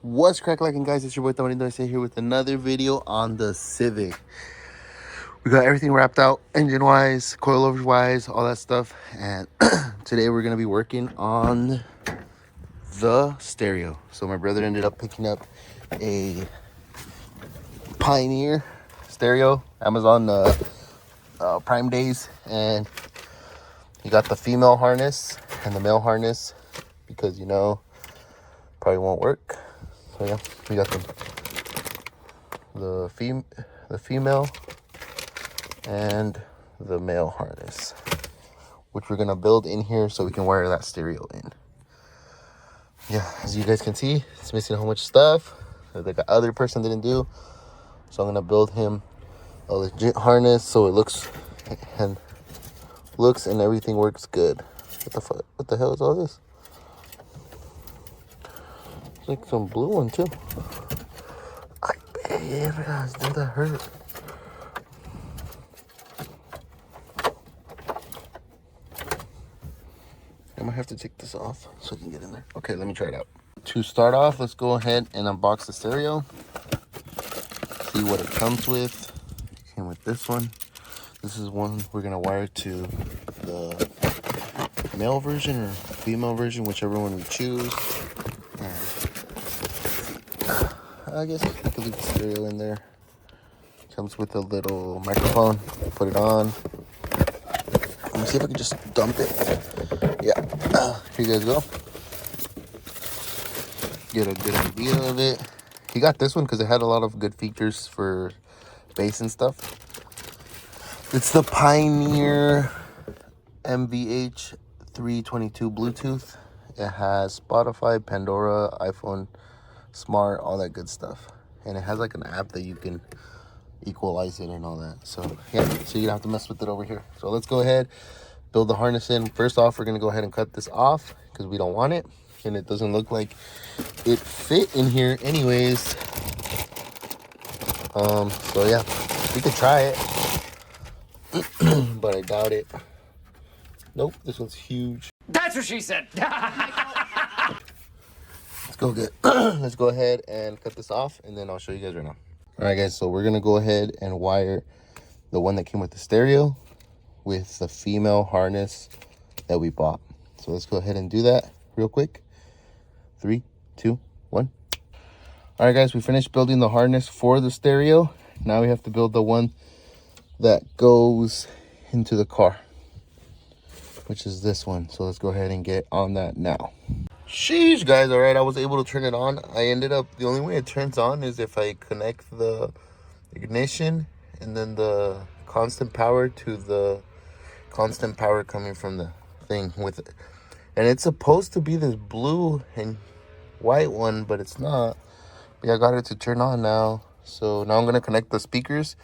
What's crack lacking, guys? It's your boy Tamarindo. I say here with another video on the Civic. We got everything wrapped out, engine wise, coilover wise, all that stuff. And today we're gonna be working on the stereo. So my brother ended up picking up a Pioneer stereo, Amazon Prime Days, and he got the female harness and the male harness because probably won't work. So yeah, we got the female and the male harness, which we're gonna build in here so we can wire that stereo in. Yeah, as you guys can see, it's missing a whole bunch of stuff that the other person didn't do. So I'm gonna build him a legit harness so it looks and everything works good. What the fuck? What the hell is all this? It's like some blue one too. Ay, vergas, dude, that hurt. I might have to take this off so I can get in there. Okay, let me try it out. To start off, let's go ahead and unbox the stereo. See what it comes with. It came with this one. This is one we're gonna wire to the male version or female version, whichever one we choose. I guess I could leave the stereo in there. Comes with a little microphone. Put it on. Let me see if I can just dump it. Yeah, here you guys go. Get a good idea of it. He got this one because it had a lot of good features for bass and stuff. It's the Pioneer MVH-S322 Bluetooth. It has Spotify, Pandora, iPhone, Smart, all that good stuff. And it has like an app that you can equalize it and all that. So yeah, so you don't have to mess with it over here. So let's go ahead, build the harness in. First off, we're gonna go ahead and cut this off because we don't want it. And it doesn't look like it fit in here anyways. So yeah, we could try it. But I doubt it. Nope, this one's huge. That's what she said. Let's go ahead and cut this off, and then I'll show you guys right now. All right, guys, so we're gonna go ahead and wire the one that came with the stereo with the female harness that we bought. So let's go ahead and do that real quick. 3, 2, 1. All right, guys, we finished building the harness for the stereo. Now we have to build the one that goes into the car, which is this one. So let's go ahead and get on that now. Sheesh, guys. All right, I was able to turn it on. The only way it turns on is if I connect the ignition and then the constant power to the constant power coming from the thing with it. And it's supposed to be this blue and white one, but it's not. But yeah, I got it to turn on now. So now I'm gonna connect the speakers,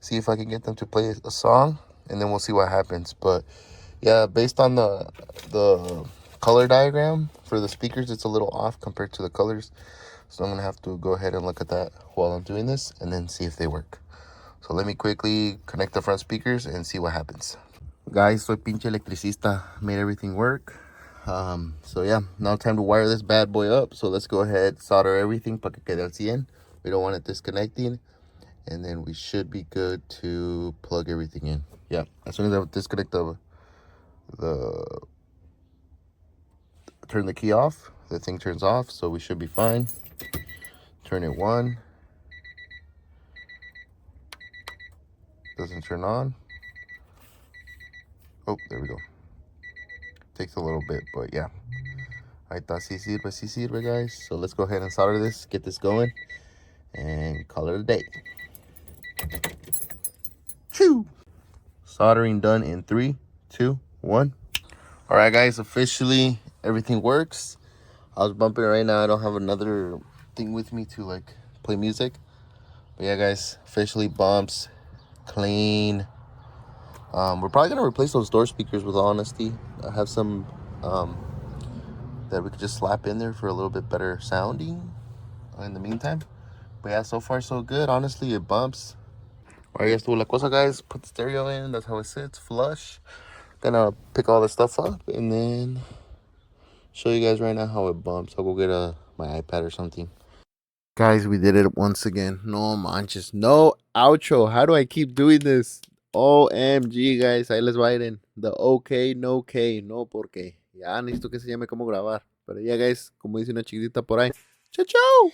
see if I can get them to play a song, and then we'll see what happens. But yeah, based on the color diagram for the speakers, it's a little off compared to the colors. So I'm gonna have to go ahead and look at that while I'm doing this and then see if they work. So let me quickly connect the front speakers and see what happens. Guys, soy pinche electricista. Made everything work. So yeah, now time to wire this bad boy up. So let's go ahead, solder everything para que quede al 100. We don't want it disconnecting, and then we should be good to plug everything in. Yeah, as soon as I disconnect turn the key off, the thing turns off, so we should be fine. Turn it 1. Doesn't turn on. Oh, there we go. Takes a little bit, but yeah. Ahí está, sí sirve, guys. So let's go ahead and solder this, get this going, and call it a day. Choo! Soldering done in 3, 2, 1. All right, guys, officially everything works. I was bumping it right now. I don't have another thing with me to like play music. But yeah, guys, officially bumps, clean. We're probably gonna replace those door speakers with all honesty. I have some that we could just slap in there for a little bit better sounding in the meantime. But yeah, so far so good. Honestly, it bumps. All right, estuvo la cosa, guys. Put the stereo in. That's how it sits, flush. Gonna pick all the stuff up and then show you guys right now how it bumps. I'll go get my iPad or something. Guys, we did it once again. No manches. No outro. How do I keep doing this? OMG, guys. Ahí les va a ir en the OK, no K, no porque. Ya necesito que se llame cómo grabar. Pero ya, guys, como dice una chiquitita por ahí. Chao, chao.